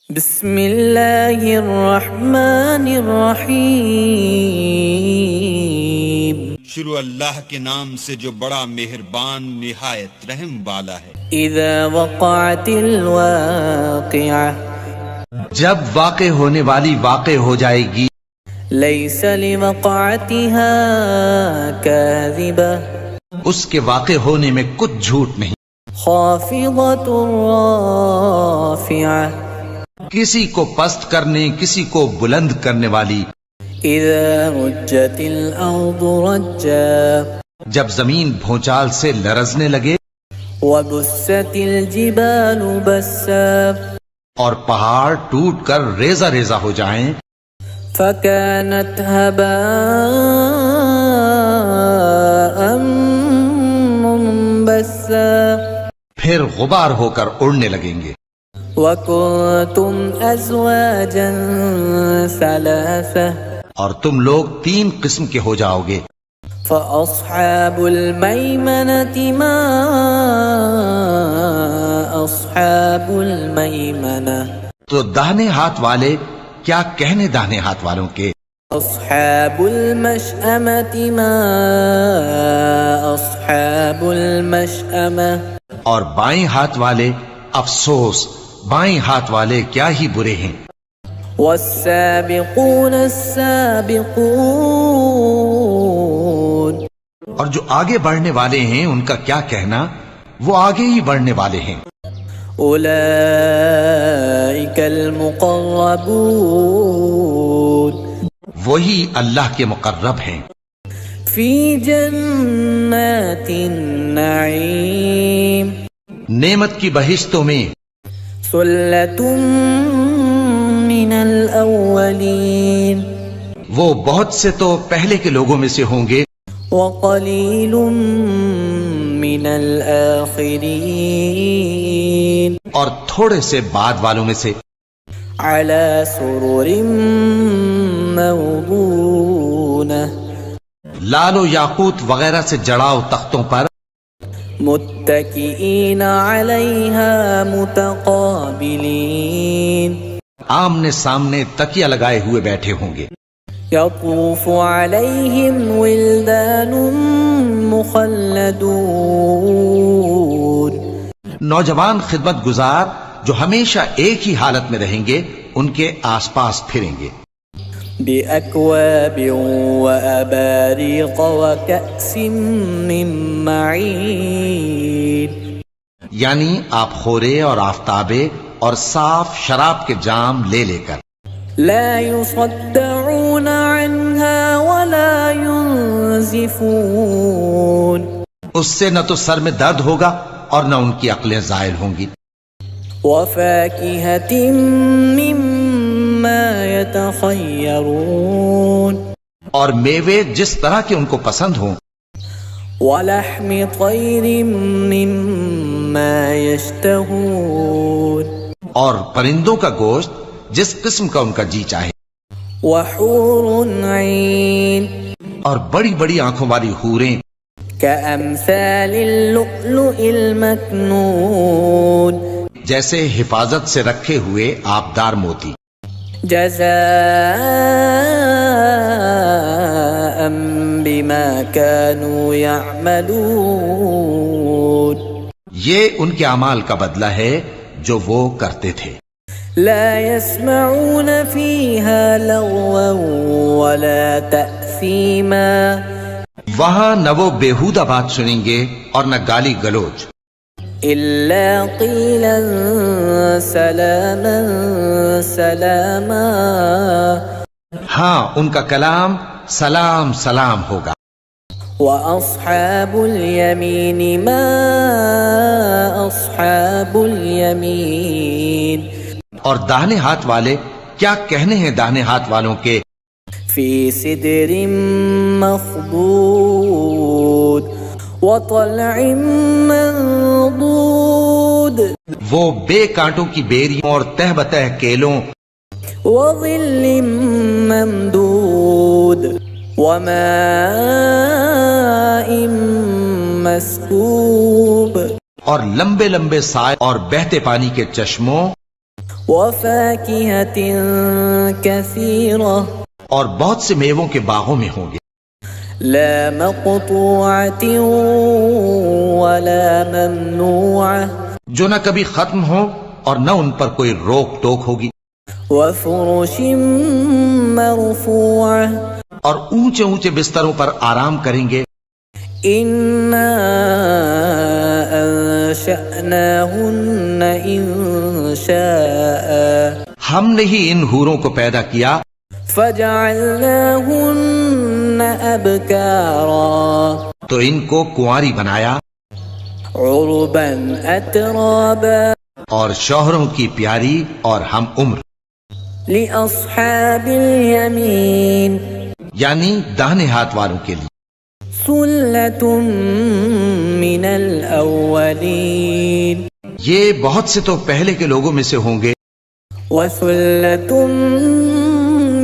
بسم اللہ الرحمن الرحیم۔ شروع اللہ کے نام سے جو بڑا مہربان نہایت رحم والا ہے۔ اذا وقعت الواقعہ، جب واقع ہونے والی واقع ہو جائے گی، لیس لوقعتها کاذبہ، اس کے واقع ہونے میں کچھ جھوٹ نہیں، خافضۃ رافعہ، کسی کو پست کرنے کسی کو بلند کرنے والی، اذا رجت الارض رجا، جب زمین بھونچال سے لرزنے لگے، وبست الجبال بسا، اور پہاڑ ٹوٹ کر ریزہ ریزہ ہو جائیں، فكانت هباء منبثا، پھر غبار ہو کر اڑنے لگیں گے، وكنتم ازواجا ثلاثة، اور تم لوگ 3 قسم کے ہو جاؤ گے، فأصحاب الميمنة ما أصحاب الميمنة، تو داہنے ہاتھ والے کیا کہنے داہنے ہاتھ والوں کے، أصحاب المشأمة ما أصحاب المشأمة، اور بائیں ہاتھ والے افسوس، بائیں ہاتھ والے کیا ہی برے ہیں، والسابقون السابقون، اور جو آگے بڑھنے والے ہیں ان کا کیا کہنا، وہ آگے ہی بڑھنے والے ہیں، أولئك المقربون، وہی اللہ کے مقرب ہیں، في جنات النعيم، نعمت کی بہشتوں میں، ثلة من الأولين، وہ بہت سے تو پہلے کے لوگوں میں سے ہوں گے، وقليل من الآخرين، اور تھوڑے سے بعد والوں میں سے، على سرر موضونة، لال و یاقوت وغیرہ سے جڑاؤ تختوں پر، متكئين عليها متقابلين، آمنے سامنے تکیہ لگائے ہوئے بیٹھے ہوں گے، يطوف عليهم ولدان مخلدون، نوجوان خدمت گزار جو ہمیشہ ایک ہی حالت میں رہیں گے ان کے آس پاس پھریں گے، بأكواب وأباريق وكأس من معين، یعنی آپ خورے اور آفتابے اور صاف شراب کے جام لے لے کر، لا يصدعون عنها ولا ينزفون، اس سے نہ تو سر میں درد ہوگا اور نہ ان کی عقلیں زائل ہوں گی، وفاكهة مما يتخيرون، اور میوے جس طرح کے ان کو پسند ہوں، ولحم طير مما يشتهون، اور پرندوں کا گوشت جس قسم کا ان کا جی چاہے، وحور عين، اور بڑی بڑی آنکھوں والی حوریں كأمثال اللؤلؤ المكنون، جیسے حفاظت سے رکھے ہوئے آبدار موتی، جزاء بما كانوا يعملون، یہ ان کے اعمال کا بدلہ ہے جو وہ کرتے تھے، لا يسمعون فيها لغوا ولا تأثيما، وہاں نہ وہ بیہودہ بات سنیں گے اور نہ گالی گلوچ، إلا قيلا سلاما سلاما، ہاں ان کا کلام سلام سلام ہوگا، وأصحاب اليمين ما أصحاب اليمين، اور داہنے ہاتھ والے کیا کہنے ہیں داہنے ہاتھ والوں کے، في سدر مخضود وطلع منضود، وہ بے کانٹوں کی بیریوں اور تہ بتہ کیلوں، وظل ممدود، وماء مسكوب، اور لمبے لمبے سائے اور بہتے پانی کے چشموں، وفاكهة كثيرة اور بہت سے میووں کے باغوں میں ہوں گے، لا مقطوعة ولا ممنوعة جو نہ کبھی ختم ہو اور نہ ان پر کوئی روک ٹوک ہوگی، وفرش مرفوعة اور اونچے اونچے بستروں پر آرام کریں گے۔ إنا أنشأناهن إنشاء ہم نے ہی ان حوروں کو پیدا کیا، فجعلناهن أبكارا تو ان کو کنواری بنایا، عربا أترابا اور شوہروں کی پیاری اور ہم عمر، لأصحاب اليمين یعنی داہنے ہاتھ والوں کے لیے۔ ثلة من الأولين یہ بہت سے تو پہلے کے لوگوں میں سے ہوں گے، وثلة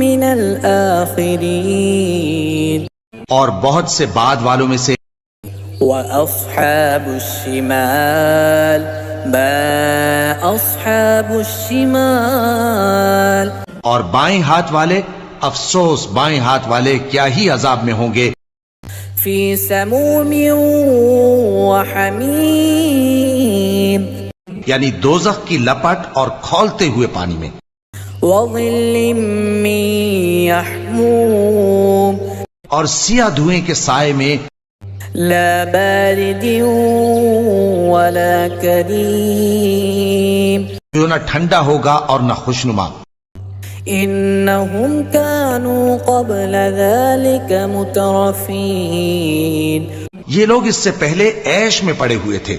من الآخرين اور بہت سے بعد والوں میں سے۔ وأصحاب الشمال ما أصحاب الشمال اور بائیں ہاتھ والے، افسوس بائیں ہاتھ والے کیا ہی عذاب میں ہوں گے، في سموم وحميم یعنی دوزخ کی لپٹ اور کھولتے ہوئے پانی میں، وظل من يحموم اور سیاہ دھوئیں کے سائے میں، لا بارد ولا كريم جو نہ ٹھنڈا ہوگا اور نہ خوشنما۔ إنهم كانوا قبل ذلك مترفين یہ لوگ اس سے پہلے عیش میں پڑے ہوئے تھے،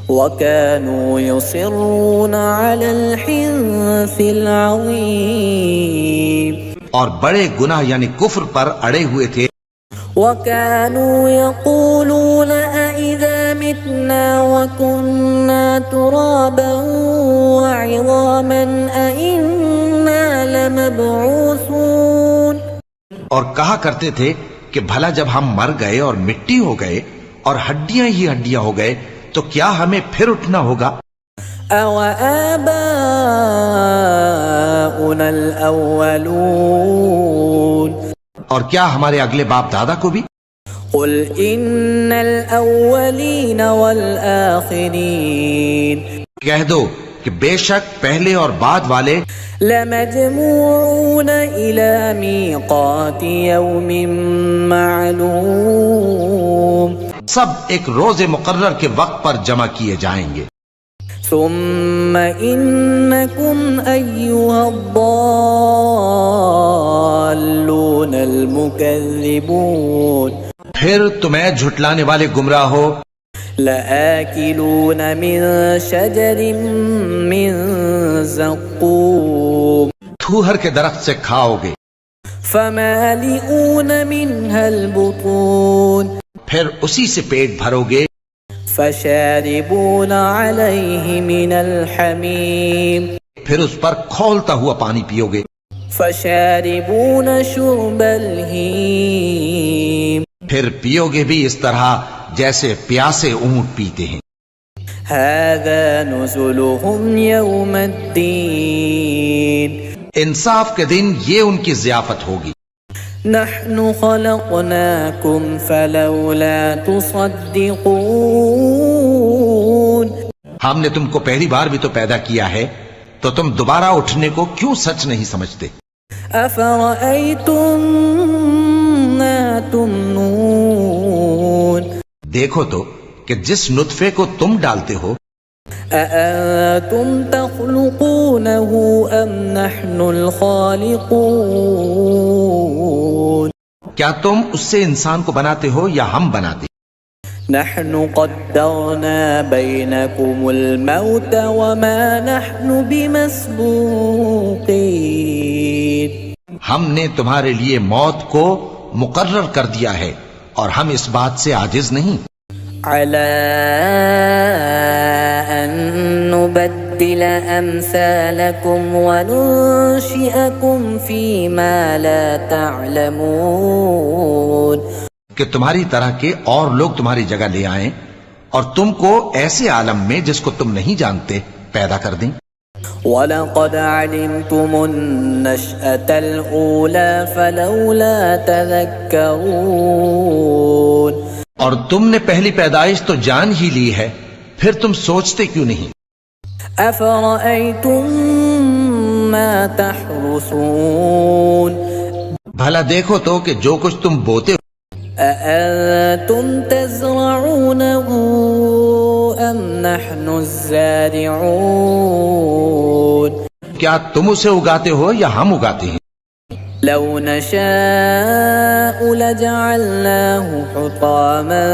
وكانوا يصرون على الحنث العظيم اور بڑے گناہ یعنی کفر پر اڑے ہوئے تھے، وكانوا يقولون أإذا متنا وكنا ترابا وعظاما أإنا لمبعوثون اور کہا کرتے تھے کہ بھلا جب ہم مر گئے اور مٹی ہو گئے اور ہڈیاں ہی ہڈیاں ہو گئے تو کیا ہمیں پھر اٹھنا ہوگا؟ أَوَآبَاؤُنَا الْأَوَّلُونَ اور کیا ہمارے اگلے باپ دادا کو بھی؟ قُلْ إِنَّ الْأَوَّلِينَ وَالْآخِرِينَ کہہ دو کہ بے شک پہلے اور بعد والے لَمَجْمُوعُونَ إِلَى مِيقَاتِ يَوْمٍ مَّعْلُومٍ سب ایک روز مقرر کے وقت پر جمع کیے جائیں گے۔ ثم إنكم أيها الضالون المكذبون پھر تمہیں جھٹلانے والے گمراہ ہو، لآكلون من شجر من زقوم تھوہر کے درخت سے کھاؤ گے، فمالئون منها البطون پھر اسی سے پیٹ بھرو گے، فشاربون عليه من الحميم پھر اس پر کھولتا ہوا پانی پیو گے، فشاربون شرب الهيم پھر پیو گے بھی اس طرح جیسے پیاسے اونٹ پیتے ہیں۔ هذا نزلهم يوم الدين انصاف کے دن یہ ان کی ضیافت ہوگی۔ نحن خلقناكم فلولا تصدقون ہم نے تم کو پہلی بار بھی تو پیدا کیا ہے، تو تم دوبارہ اٹھنے کو کیوں سچ نہیں سمجھتے؟ افرأيتم ما تمنون دیکھو تو کہ جس نطفے کو تم ڈالتے ہو، أأنتم تخلقونه أم نحن الخالقون کیا تم اس سے انسان کو بناتے ہو یا ہم بناتے؟ نحن قدرنا بينكم الموت وما نحن بمسبوقين ہم نے تمہارے لیے موت کو مقرر کر دیا ہے اور ہم اس بات سے عاجز نہیں، على أن نبدل أمثالكم وننشئكم فيما لا تعلمون کہ تمہاری طرح کے اور لوگ تمہاری جگہ لے آئیں اور تم کو ایسے عالم میں جس کو تم نہیں جانتے پیدا کر دیں۔ وَلَقَدْ عَلِمْتُمُ النَّشْأَةَ الْأُولَى فَلَوْلَا تَذَكَّرُونَ اور تم نے پہلی پیدائش تو جان ہی لی ہے، پھر تم سوچتے کیوں نہیں؟ أَفَرَأَيْتُم مَّا تَحْرُثُونَ بھلا دیکھو تو کہ جو کچھ تم بوتے ہو، أَأَنتُمْ تَزْرَعُونَهُ أَمْ نَحْنُ الزَّارِعُونَ کیا تم اسے اگاتے ہو یا ہم اگاتے ہیں؟ لو نشاء لجعلناه حطاما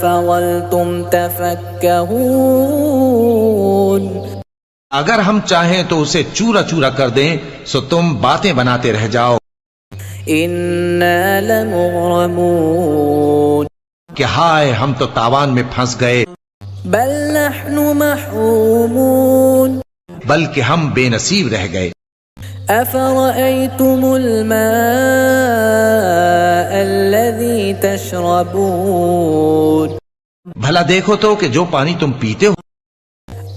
فظلتم تفكهون اگر ہم چاہیں تو اسے چورا چورا کر دیں سو تم باتیں بناتے رہ جاؤ إنا لمغرمون کہ ہائے ہم تو تاوان میں پھنس گئے، بل نحن محرومون بلکہ ہم بے نصیب رہ گئے۔ أفرأيتم الماء الذي تشربون بھلا دیکھو تو کہ جو پانی تم پیتے ہو،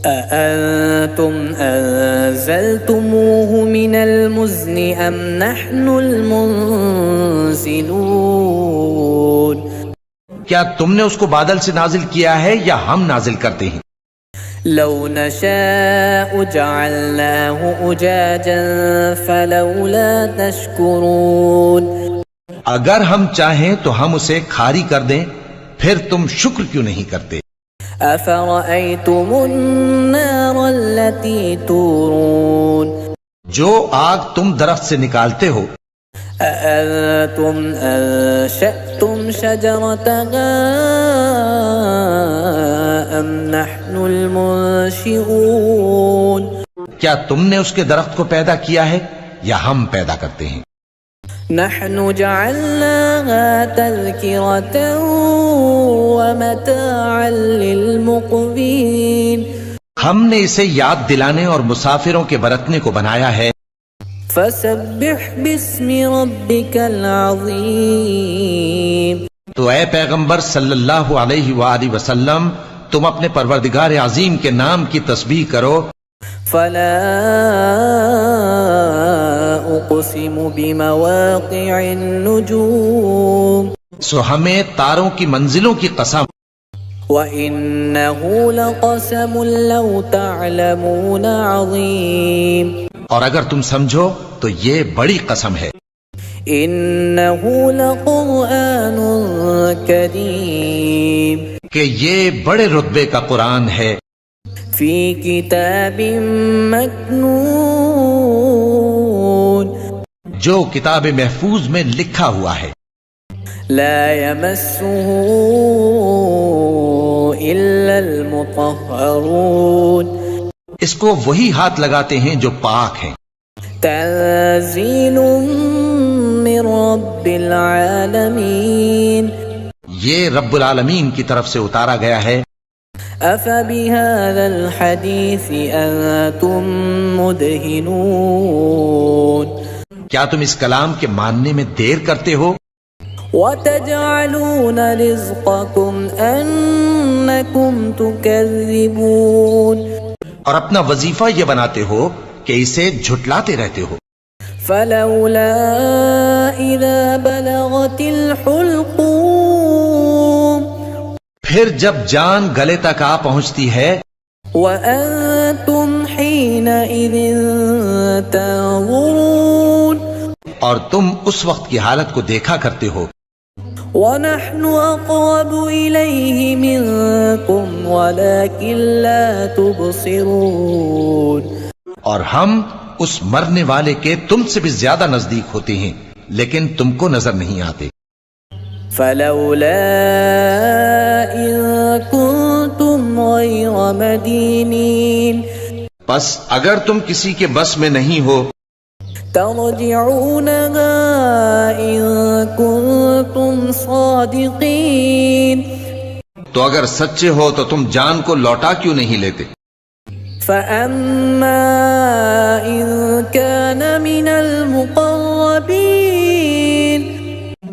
أأنتم أنزلتموه من المزن أم نحن المنزلون کیا تم نے اس کو بادل سے نازل کیا ہے یا ہم نازل کرتے ہیں؟ لو نشاء جعلناه أجاجا فلولا تشكرون اگر ہم چاہیں تو ہم اسے کھاری کر دیں، پھر تم شکر کیوں نہیں کرتے؟ أفرأيتم النار التي تورون جو آگ تم درخت سے نکالتے ہو، أأنتم أنشأتم شجرتها أم نحن المنشئون کیا تم نے اس کے درخت کو پیدا کیا ہے یا ہم پیدا کرتے ہیں؟ نحن جعلناها تذكرة ومتاعا للمقوين ہم نے اسے یاد دلانے اور مسافروں کے برتنے کو بنایا ہے، فسبح باسم ربك العظيم تو اے پیغمبر صلی اللہ علیہ وآلہ وسلم تم اپنے پروردگار عظیم کے نام کی تسبیح کرو۔ فلا أقسم بمواقع النجوم سو ہمیں تاروں کی منزلوں کی قسم، وإنه لقسم لو تعلمون عظيم اور اگر تم سمجھو تو یہ بڑی قسم ہے، إنه لقرآن كريم کہ یہ بڑے رتبے کا قرآن ہے، في كتاب مكنون جو کتاب محفوظ میں لکھا ہوا ہے، لا يمسه إلا المطهرون اس کو وہی ہاتھ لگاتے ہیں جو پاک ہیں، تنزيل من رب العالمين یہ رب العالمین کی طرف سے اتارا گیا ہے۔ أفبهذا الحديث أنتم مدهنون کیا تم اس کلام کے ماننے میں دیر کرتے ہو؟ وتجعلون رزقكم أنكم تكذبون اور اپنا وظیفہ یہ بناتے ہو کہ اسے جھٹلاتے رہتے ہو۔ فلولا إذا بلغت الحلقوم پھر جب جان گلے تک آ پہنچتی ہے، وأنتم حينئذ تنظرون اور تم اس وقت کی حالت کو دیکھا کرتے ہو، ونحن أقرب إليه منكم ولكن لا تبصرون اور ہم اس مرنے والے کے تم سے بھی زیادہ نزدیک ہوتے ہیں لیکن تم کو نظر نہیں آتے۔ فلولا إن كنتم غير مدينين پس اگر تم کسی کے بس میں نہیں ہو ترجعونها إن كنتم صادقين تو اگر سچے ہو تو تم جان کو لوٹا کیوں نہیں لیتے؟ فأما إن كان من المقربين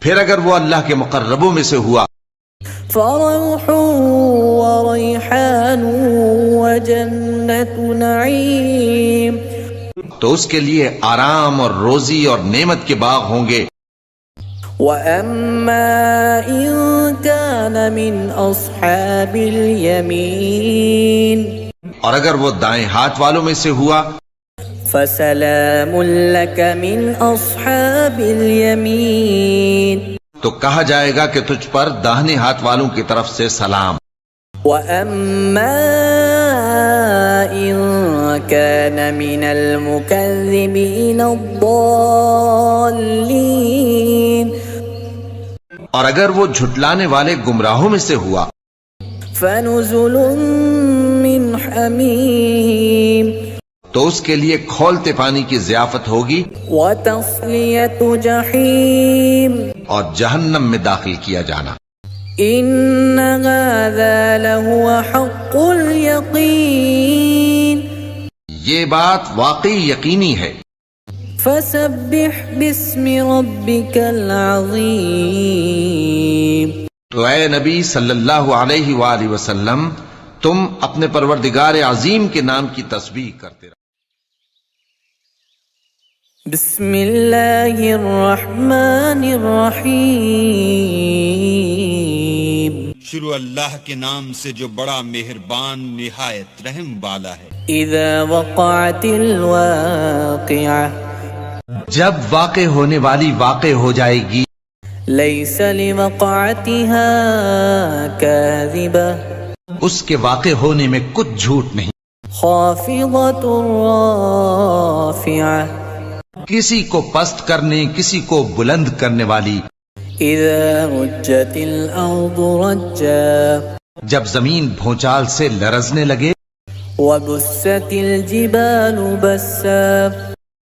پھر اگر وہ اللہ کے مقربوں میں سے ہوا فروح وريحان وجنة نعيم تو اس کے لیے آرام اور روزی اور نعمت کے باغ ہوں گے. وَأَمَّا إِن كَانَ مِنْ أَصْحَابِ الْيَمِينِ اور اگر وہ دائیں ہاتھ والوں میں سے ہوا فَسَلَامٌ لَكَ مِنْ أَصْحَابِ الْيَمِينِ تو کہا جائے گا کہ تجھ پر داہنے ہاتھ والوں کی طرف سے سلام. وَأَمَّا إِن كَانَ مِنَ الْمُكَذِّبِينَ الضَّالِّينَ اور اگر وہ جھٹلانے والے گمراہوں میں سے ہوا فَنُزُلٌ مِّنْ حَمِيمٍ تو اس کے لیے کھولتے پانی کی ضیافت ہوگی وَتَصْلِيَةُ جَحِيمٍ اور جہنم میں داخل کیا جانا. إِنَّ هَذَا لَهُوَ حَقُّ الْيَقِينِ یہ بات واقعی یقینی ہے. فَسَبِّحْ بِاسْمِ رَبِّكَ الْعَظِيمِ تو اے نبی صلی اللہ علیہ وآلہ وسلم تم اپنے پروردگار عظیم کے نام کی تسبیح کرتے رہو. بسم اللہ الرحمن الرحیم شروع اللہ کے نام سے جو بڑا مہربان نہایت رحم والا ہے. اذا وقعت الواقعہ جب واقع ہونے والی واقع ہو جائے گی لیس لوقعتها کاذبہ اس کے واقع ہونے میں کچھ جھوٹ نہیں. خافضۃ رافعہ کسی کو پست کرنے کسی کو بلند کرنے والی. اذا رجت الارض رجا جب زمین بھونچال سے لرزنے لگے وبست الجبال بسا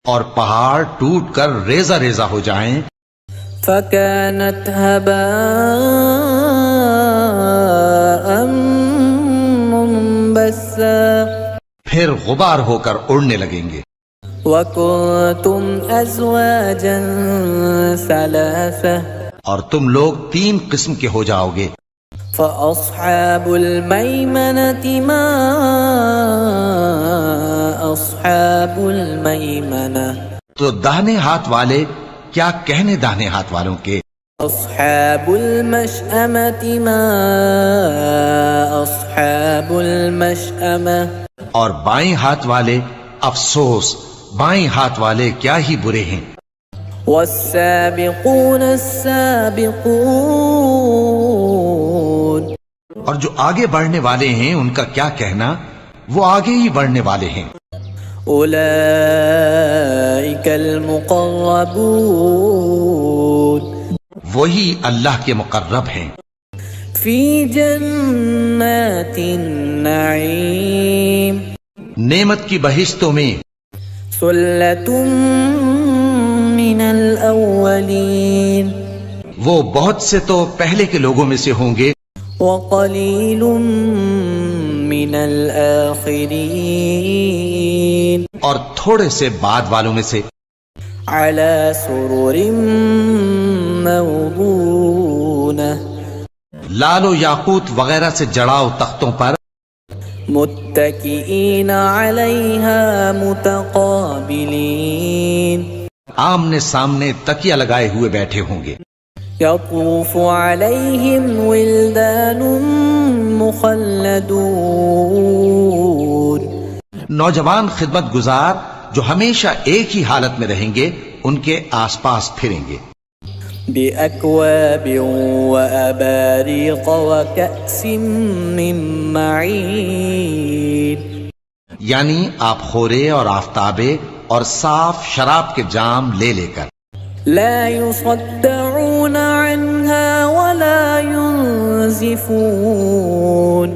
اور پہاڑ ٹوٹ کر ریزہ ریزہ ہو جائیں فكانت هباء منبثا پھر غبار ہو کر اڑنے لگیں گے. وكنتم ازواجا ثلاثة اور تم لوگ 3 قسم کے ہو جاؤ گے. فأصحاب الميمنة ما أصحاب الميمنة تو داہنے ہاتھ والے کیا کہنے داہنے ہاتھ والوں کے. أصحاب المشأمة ما أصحاب المشأمة اور بائیں ہاتھ والے افسوس بائیں ہاتھ والے کیا ہی برے ہیں. والسابقون السابقون اور جو آگے بڑھنے والے ہیں ان کا کیا کہنا وہ آگے ہی بڑھنے والے ہیں. اولئک المقربون وہی اللہ کے مقرب ہیں. فی جنات النعیم نعمت کی بہشتوں میں. ثلۃ من الاولین وہ بہت سے تو پہلے کے لوگوں میں سے ہوں گے وقلیل من الآخرین اور تھوڑے سے بعد والوں میں سے. علی سرر موضونہ لال و یاقوت وغیرہ سے جڑاؤ تختوں پر متکئین علیہا متقابلین آمنے سامنے تکیہ لگائے ہوئے بیٹھے ہوں گے. یطوف علیہم ولدان مخلدون نوجوان خدمت گزار جو ہمیشہ ایک ہی حالت میں رہیں گے ان کے آس پاس پھریں گے. بأكواب وأباريق وكأس من معين یعنی آپ خورے اور آفتابے اور صاف شراب کے جام لے لے کر. لا يصدعون عنها ولا ينزفون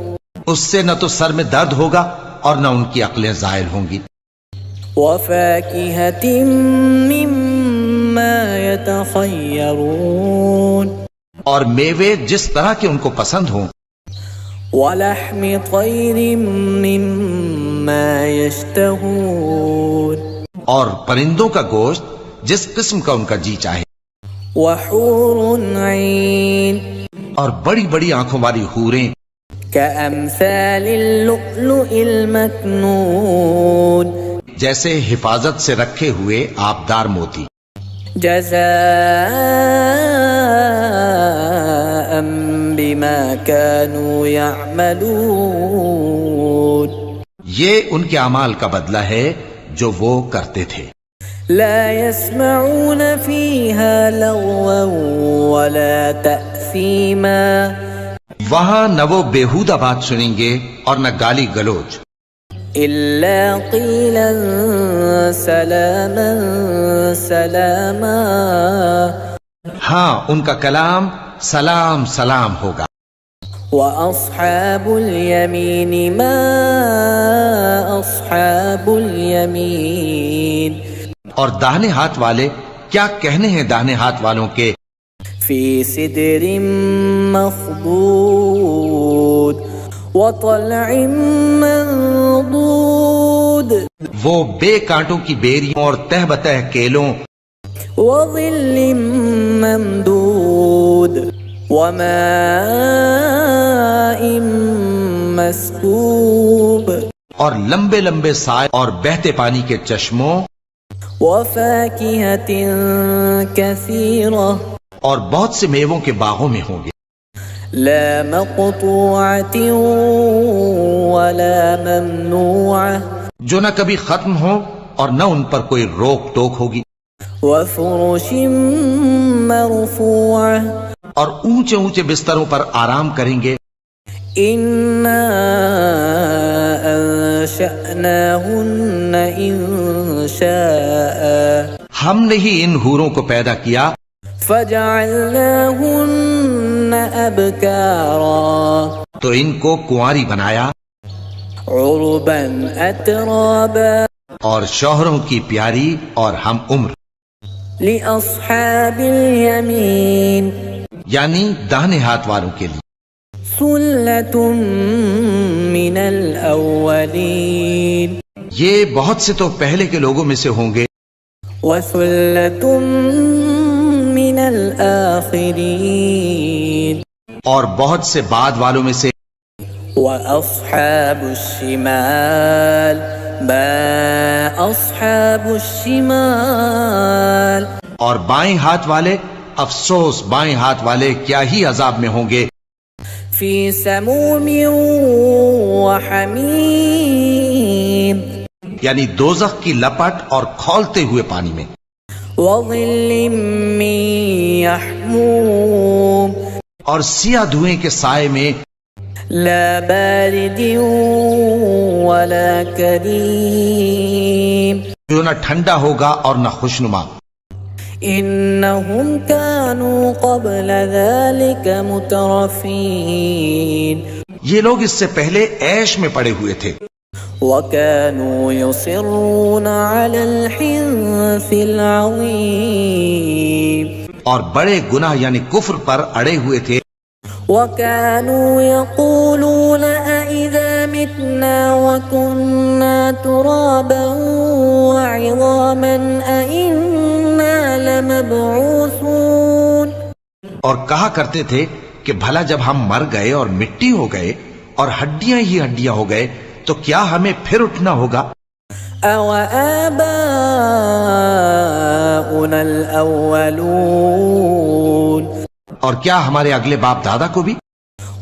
اس سے نہ تو سر میں درد ہوگا اور نہ ان کی عقلیں زائل ہوں گی. وفاكهة مما يتخيرون اور میوے جس طرح کے ان کو پسند ہوں. ولحم طير مما يشتهون اور پرندوں کا گوشت جس قسم کا ان کا جی چاہے. وحور عين اور بڑی بڑی آنکھوں والی حوریں كأمثال اللؤلؤ المكنون جیسے حفاظت سے رکھے ہوئے آبدار موتی. جزاء بما كانوا يعملون. یہ ان کے اعمال کا بدلہ ہے جو وہ کرتے تھے. لا يسمعون فيها لغوا ولا تأثيما. وہاں نہ وہ بیہودہ بات سنیں گے اور نہ گالی گلوچ. إلا قيلا سلاما سلاما. ہاں ان کا کلام سلام سلام ہوگا. وأصحاب اليمين ما أصحاب اليمين. اور داہنے ہاتھ والے کیا کہنے ہیں داہنے ہاتھ والوں کے. في سدر مخضود وطلع منضود. وہ بے کانٹوں کی بیریوں اور تہ بتہ کیلوں وظل ممدود وماء مسكوب. اور لمبے لمبے سائے اور بہتے پانی کے چشموں وفاكهة كثيرة. اور بہت سے میووں کے باغوں میں ہوں گے. لا مقطوعة ولا ممنوعة. جو نہ کبھی ختم ہو اور نہ ان پر کوئی روک ٹوک ہوگی. وفرش مرفوعة. اور اونچے اونچے بستروں پر آرام کریں گے. إنا أنشأناهن إنشاء. ہم نے ہی ان حوروں کو پیدا کیا فجعلناهن أبكارا. تو ان کو کنواری بنایا عربا أترابا. اور شوہروں کی پیاری اور ہم عمر. لأصحاب اليمين. یعنی داہنے ہاتھ والوں کے لیے. ثلة من الأولين. یہ بہت سے تو پہلے کے لوگوں میں سے ہوں گے. وثلة من الآخرين. اور بہت سے بعد والوں میں سے. وأصحاب الشمال ما أصحاب الشمال. اور بائیں ہاتھ والے افسوس بائیں ہاتھ والے کیا ہی عذاب میں ہوں گے. في سموم وحميم. یعنی دوزخ کی لپٹ اور کھولتے ہوئے پانی میں. وظل من يحموم. اور سیاہ دھوئیں کے سائے میں. لا بارد ولا كريم. جو نہ ٹھنڈا ہوگا اور نہ خوشنما. إنهم كانوا قبل ذلك مترفين. یہ لوگ اس سے پہلے عیش میں پڑے ہوئے تھے. وكانوا يصرون على الحنث العظيم. اور بڑے گناہ یعنی کفر پر اڑے ہوئے تھے. وكانوا يقولون أإذا متنا وكنا ترابا وعظاما أإنا لمبعوثون. اور کہا کرتے تھے کہ بھلا جب ہم مر گئے اور مٹی ہو گئے اور ہڈیاں ہی ہڈیاں ہو گئے تو کیا ہمیں پھر اٹھنا ہوگا. أَوَآبَاؤُنَا الْأَوَّلُونَ. اور کیا ہمارے اگلے باپ دادا کو بھی.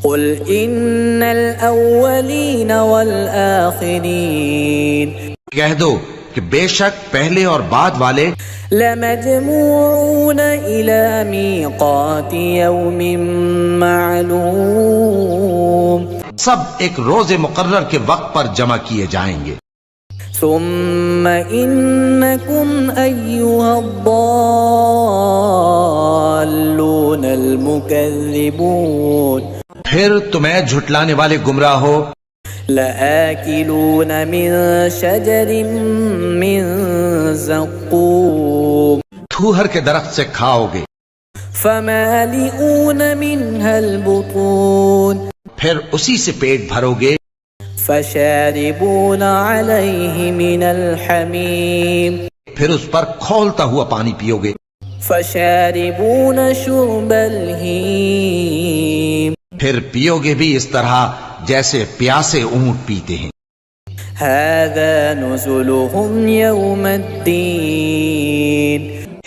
قُلْ إِنَّ الْأَوَّلِينَ وَالْآخِرِينَ. کہہ دو کہ بے شک پہلے اور بعد والے لَمَجْمُوعُونَ إِلَى مِيقَاتِ يَوْمٍ مَّعْلُومٍ. سب ایک روز مقرر کے وقت پر جمع کیے جائیں گے. ثم إنكم أيها الضالون المكذبون. پھر تمہیں جھٹلانے والے گمراہ ہو. لآكلون من شجر من زقوم. تھوہر کے درخت سے کھاؤ گے. فمالئون منها البطون. پھر اسی سے پیٹ بھرو گے. فشاربون عليه من الحميم. پھر اس پر کھولتا ہوا پانی پیو گے. فشاربون شرب الهيم. پھر پیو گے بھی اس طرح جیسے پیاسے اونٹ پیتے ہیں. هذا نزلهم يوم الدين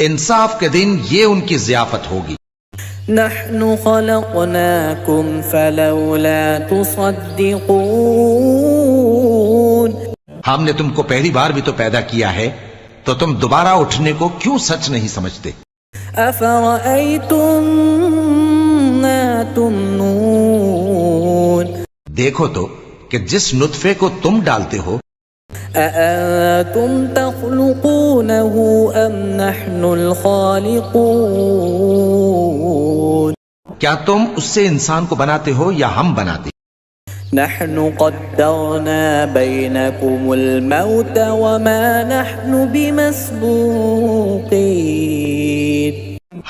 انصاف کے دن یہ ان کی ضیافت ہوگی. نحن خلقناكم فلولا تصدقون ہم نے تم کو پہلی بار بھی تو پیدا کیا ہے تو تم دوبارہ اٹھنے کو کیوں سچ نہیں سمجھتے؟ افرأيتم ما تمنون دیکھو تو کہ جس نطفے کو تم ڈالتے ہو أأنتم تخلقونه أم نحن الخالقون کیا تم اس سے انسان کو بناتے ہو یا ہم بناتے؟ نحن قدرنا بينكم الموت وما نحن بمسبوقين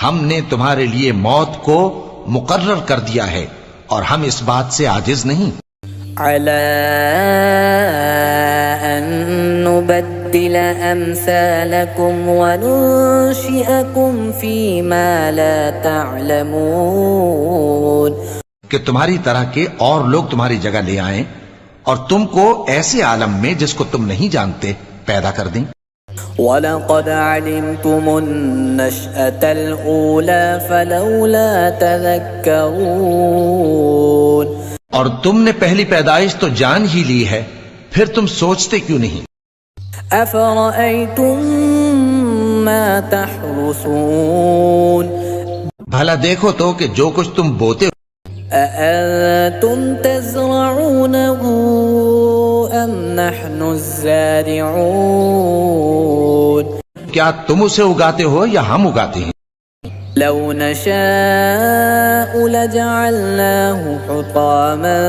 ہم نے تمہارے لیے موت کو مقرر کر دیا ہے اور ہم اس بات سے عاجز نہیں. على أن نبدل أمثالكم وننشئكم فيما لا تعلمون کہ تمہاری طرح کے اور لوگ تمہاری جگہ لے آئیں اور تم کو ایسے عالم میں جس کو تم نہیں جانتے پیدا کر دیں. وَلَقَدْ عَلِمْتُمُ النَّشْأَةَ الْأُولَى فَلَوْلَا تَذَكَّرُونَ اور تم نے پہلی پیدائش تو جان ہی لی ہے پھر تم سوچتے کیوں نہیں؟ أَفَرَأَيْتُم مَّا تَحْرُثُونَ بھلا دیکھو تو کہ جو کچھ تم بوتے أَأَنتُمْ تَزْرَعُونَهُ أَمْ نَحْنُ الزَّارِعُونَ کیا تم اسے اگاتے ہو یا ہم اگاتے ہیں؟ لو نشاء لجعلناه حطاما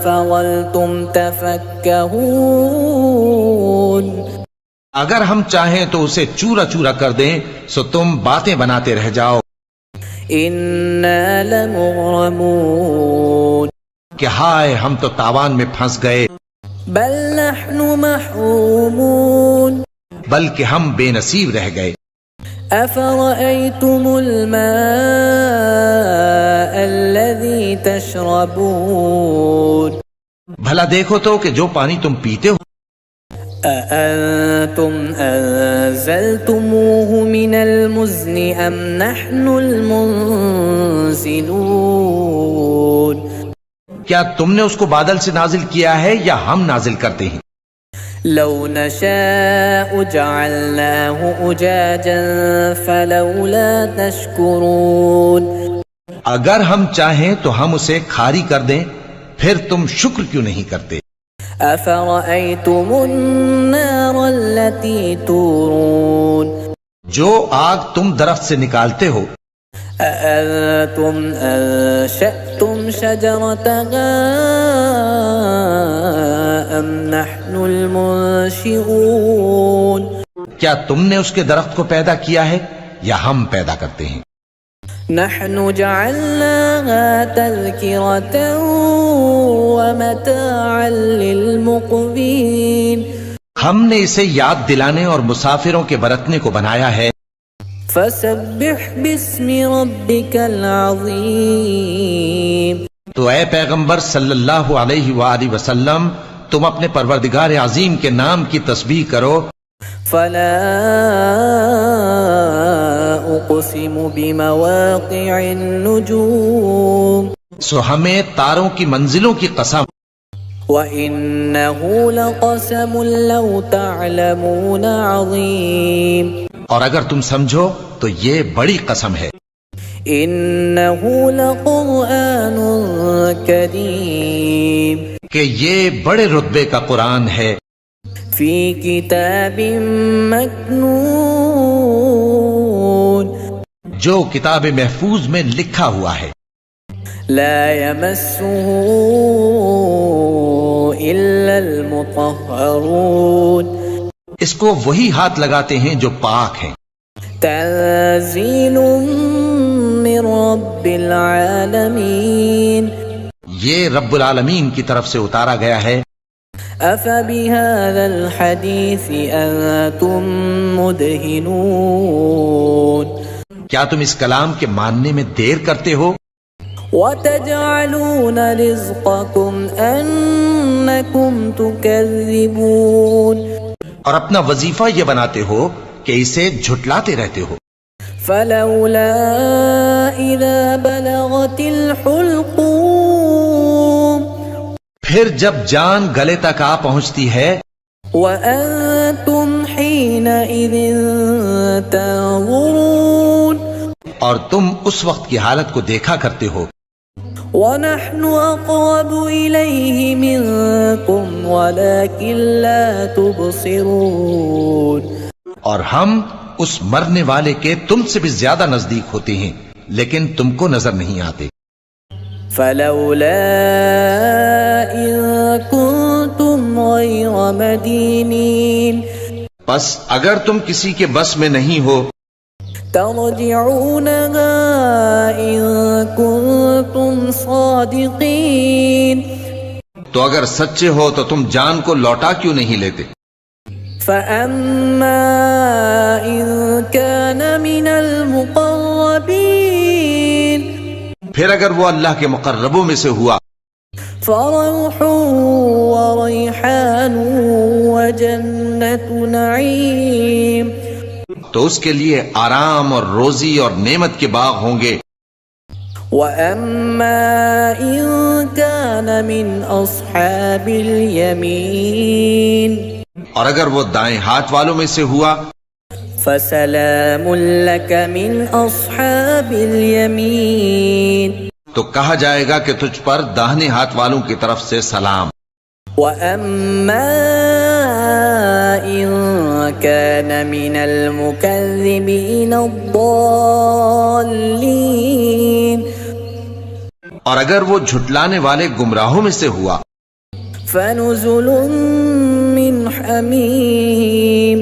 فظلتم تفكهون اگر ہم چاہیں تو اسے چورا چورا کر دیں سو تم باتیں بناتے رہ جاؤ. إنا لمغرمون کہ ہائے ہم تو تاوان میں پھنس گئے. بل نحن محرومون بلکہ ہم بے نصیب رہ گئے. أفرأيتم الماء الذي تشربون بھلا دیکھو تو کہ جو پانی تم پیتے ہو أأنتم أنزلتموه من المزن أم نحن المنزلون کیا تم نے اس کو بادل سے نازل کیا ہے یا ہم نازل کرتے ہیں؟ لو نشاء جعلناه أجاجا فلولا تشكرون اگر ہم چاہیں تو ہم اسے کھاری کر دیں پھر تم شکر کیوں نہیں کرتے؟ أفرأيتم النار التي تورون جو آگ تم درخت سے نکالتے ہو أأنتم أنشأتم شجرتها أم نحن المنشئون کیا تم نے اس کے درخت کو پیدا کیا ہے یا ہم پیدا کرتے ہیں؟ نحن جعلناها تذكرة ومتاعا للمقوين ہم نے اسے یاد دلانے اور مسافروں کے برتنے کو بنایا ہے. فسبح باسم ربك العظيم تو اے پیغمبر صلی اللہ علیہ وآلہ وسلم تم اپنے پروردگار عظیم کے نام کی تسبیح کرو. فلا أقسم بمواقع النجوم سو ہمیں تاروں کی منزلوں کی قسم. وإنه لقسم لو تعلمون عظيم اور اگر تم سمجھو تو یہ بڑی قسم ہے. إنه لقرآن كريم کہ یہ بڑے رتبے کا قرآن ہے. في كتاب مكنون جو کتاب محفوظ میں لکھا ہوا ہے. لا يمسه إلا المطهرون اس کو وہی ہاتھ لگاتے ہیں جو پاک ہیں. تنزيل من رب العالمين یہ رب العالمین کی طرف سے اتارا گیا ہے. أفبهذا الحديث أنتم مدهنون کیا تم اس کلام کے ماننے میں دیر کرتے ہو؟ وتجعلون رزقكم أنكم تكذبون اور اپنا وظیفہ یہ بناتے ہو کہ اسے جھٹلاتے رہتے ہو. فلولا إذا بلغت الحلقوم پھر جب جان گلے تک آ پہنچتی ہے وأنتم حينئذ تنظرون اور تم اس وقت کی حالت کو دیکھا کرتے ہو. ونحن أقرب إليه منكم ولكن لا تبصرون اور ہم اس مرنے والے کے تم سے بھی زیادہ نزدیک ہوتے ہیں لیکن تم کو نظر نہیں آتے. فلولا إن كنتم غير مدينين بس اگر تم کسی کے بس میں نہیں ہو ترجعونها إن كنتم صادقين تو اگر سچے ہو تو تم جان کو لوٹا کیوں نہیں لیتے. فأما إن كان من المقربين پھر اگر وہ اللہ کے مقربوں میں سے ہوا فروح وريحان وجنة نعيم تو اس کے لیے آرام اور روزی اور نعمت کے باغ ہوں گے. وأما إن كان من أصحاب اليمين اور اگر وہ دائیں ہاتھ والوں میں سے ہوا فسلام لك من أصحاب اليمين تو کہا جائے گا کہ تجھ پر داہنے ہاتھ والوں کی طرف سے سلام. وأما إن كان من المكذبين الضالين اور اگر وہ جھٹلانے والے گمراہوں میں سے ہوا فنزل من حميم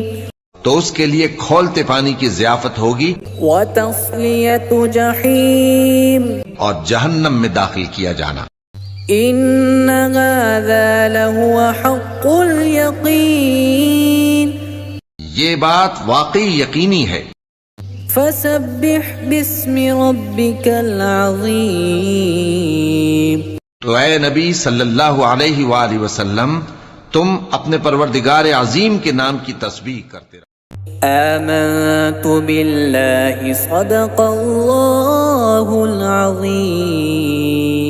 تو اس کے لیے کھولتے پانی کی ضیافت ہوگی وتصلية جحيم اور جہنم میں داخل کیا جانا. إن هذا لهو حق اليقين یہ بات واقعی یقینی ہے. فسبح باسم ربك العظيم تو اے نبی صلی اللہ علیہ وآلہ وسلم تم اپنے پروردگار عظیم کے نام کی تسبیح کرتے رہو. آمنت بالله صدق الله العظيم.